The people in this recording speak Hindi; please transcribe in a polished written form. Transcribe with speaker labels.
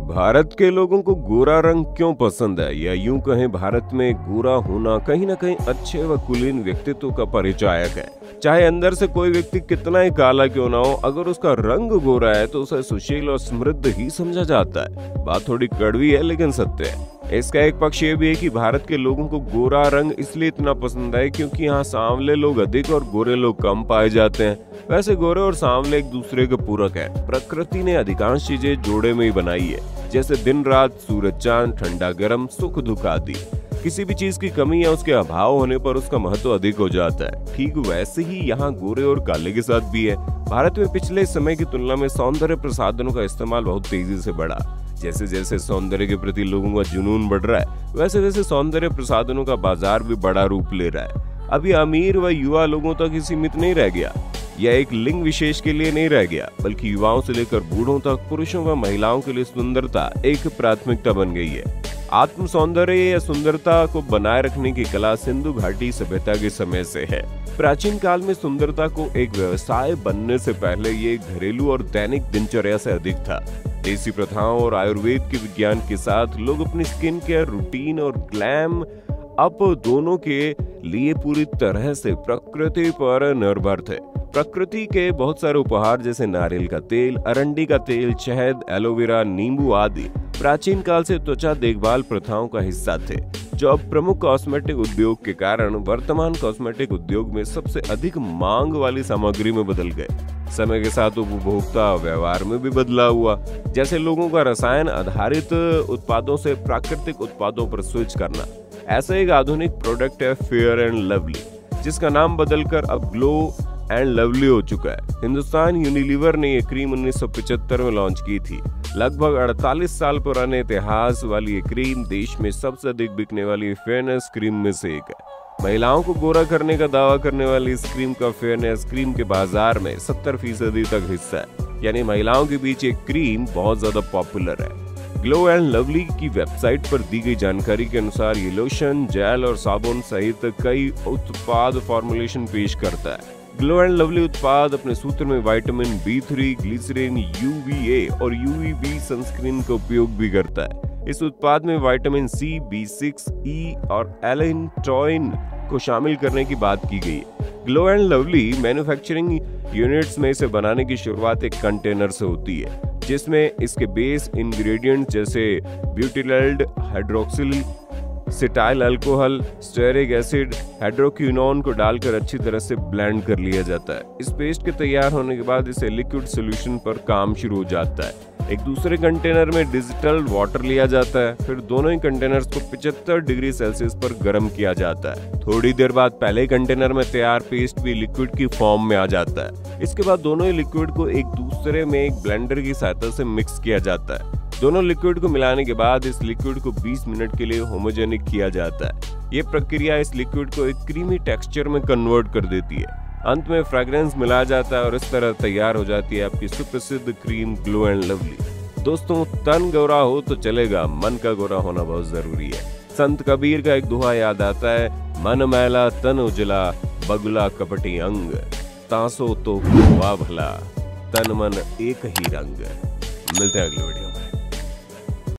Speaker 1: भारत के लोगों को गोरा रंग क्यों पसंद है, या यूं कहें भारत में गोरा होना कहीं ना कहीं अच्छे व कुलीन व्यक्तित्व का परिचायक है। चाहे अंदर से कोई व्यक्ति कितना ही काला क्यों ना हो, अगर उसका रंग गोरा है तो उसे सुशील और समृद्ध ही समझा जाता है। बात थोड़ी कड़वी है लेकिन सत्य है। इसका एक पक्ष ये भी है कि भारत के लोगों को गोरा रंग इसलिए इतना पसंद है क्योंकि यहाँ सांवले लोग अधिक और गोरे लोग कम पाए जाते हैं। वैसे गोरे और सांवले एक दूसरे के पूरक हैं। प्रकृति ने अधिकांश चीजें जोड़े में ही बनाई है, जैसे दिन रात, सूरज चांद, ठंडा गर्म, सुख दुख आदि। किसी भी चीज की कमी या उसके अभाव होने पर उसका महत्व अधिक हो जाता है। ठीक वैसे ही यहाँ गोरे और काले के साथ भी है। भारत में पिछले समय की तुलना में सौंदर्य प्रसाधनों का इस्तेमाल बहुत तेजी से बढ़ा। जैसे जैसे सौंदर्य के प्रति लोगों का जुनून बढ़ रहा है, वैसे वैसे सौंदर्य प्रसाधनों का बाजार भी बड़ा रूप ले रहा है। अभी अमीर व युवा लोगों तक ही सीमित नहीं रह गया। यह एक लिंग विशेष के लिए नहीं रह गया, बल्कि युवाओं से लेकर बूढ़ों तक पुरुषों व महिलाओं के लिए सुंदरता एक प्राथमिकता बन गई है। आत्म सौंदर्य या सुंदरता को बनाए रखने की कला सिंधु घाटी सभ्यता के समय से है। प्राचीन काल में सुंदरता को एक व्यवसाय बनने से पहले ये घरेलू और दैनिक दिनचर्या से अधिक था। देसी प्रथाओं और आयुर्वेद के विज्ञान के साथ लोग अपनी स्किन केयर रूटीन और ग्लैम अप दोनों के लिए पूरी तरह से प्रकृति पर निर्भर थे। प्रकृति के बहुत सारे उपहार जैसे नारियल का तेल, अरंडी का तेल, शहद, एलोवेरा, नींबू आदि प्राचीन काल से त्वचा देखभाल प्रथाओं का हिस्सा थे, जो अब प्रमुख कॉस्मेटिक उद्योग के कारण वर्तमान कॉस्मेटिक उद्योग में सबसे अधिक मांग वाली सामग्री में बदल गए। समय के साथ उपभोक्ता व्यवहार में भी बदलाव हुआ, जैसे लोगों का रसायन आधारित उत्पादों से प्राकृतिक उत्पादों पर स्विच करना। ऐसा एक आधुनिक प्रोडक्ट है फेयर एंड लवली, जिसका नाम बदलकर अब ग्लो एंड लवली हो चुका है। हिंदुस्तान यूनिलीवर ने यह क्रीम 1975 में लॉन्च की थी। लगभग 48 साल पुराने इतिहास वाली ये क्रीम देश में सबसे अधिक बिकने वाली फेयरनेस क्रीम में से एक है। महिलाओं को गोरा करने का दावा करने वाली इस क्रीम का फेयरनेस क्रीम के बाजार में 70% तक हिस्सा है, यानी महिलाओं के बीच एक क्रीम बहुत ज्यादा पॉपुलर है। ग्लो एंड लवली की वेबसाइट पर दी गई जानकारी के अनुसार ये लोशन, जेल और साबुन सहित कई उत्पाद फॉर्मुलेशन पेश करता है। ग्लो एंड लवली उत्पाद अपने सूत्र में विटामिन B3, ग्लिसरीन, UVA और UVB सनस्क्रीन का उपयोग भी करता है। इस उत्पाद में विटामिन C, B6, E और एलेंटोइन को शामिल करने की बात की गई है। Glow and lovely manufacturing units में इसे बनाने की शुरुआत एक कंटेनर से होती है, जिसमें इसके बेस इंग्रेडिएंट्स जैसे butylated hydroxyl cetyl alcohol, stearic acid, hydroquinone को डालकर अच्छी तरह से ब्लेंड कर लिया जाता है। इस पेस्ट के तैयार होने के बाद इसे लिक्विड सॉल्यूशन पर काम शुरू हो जाता है। एक दूसरे कंटेनर में डिजिटल वाटर लिया जाता है, फिर दोनों ही कंटेनर्स को 75 डिग्री सेल्सियस पर गर्म किया जाता है। थोड़ी देर बाद पहले कंटेनर में तैयार पेस्ट भी लिक्विड की फॉर्म में आ जाता है। इसके बाद दोनों ही लिक्विड को एक दूसरे में एक ब्लेंडर की सहायता से मिक्स किया जाता है। दोनों लिक्विड को मिलाने के बाद इस लिक्विड को 20 मिनट के लिए होमोजेनिक किया जाता है। ये प्रक्रिया इस लिक्विड को एक क्रीमी टेक्सचर में कन्वर्ट कर देती है। अंत में फ्रेग्रेंस मिलाया जाता है और इस तरह तैयार हो जाती है आपकी सुप्रसिद्ध क्रीम ग्लो एंड लवली। दोस्तों, तन गोरा हो तो चलेगा, मन का गोरा होना बहुत जरूरी है। संत कबीर का एक दोहा याद आता है, मन मैला तन उजला, बगुला कपटी अंग, तासो तो हुआ भला, तन मन एक ही रंग। मिलते हैं अगले वीडियो में।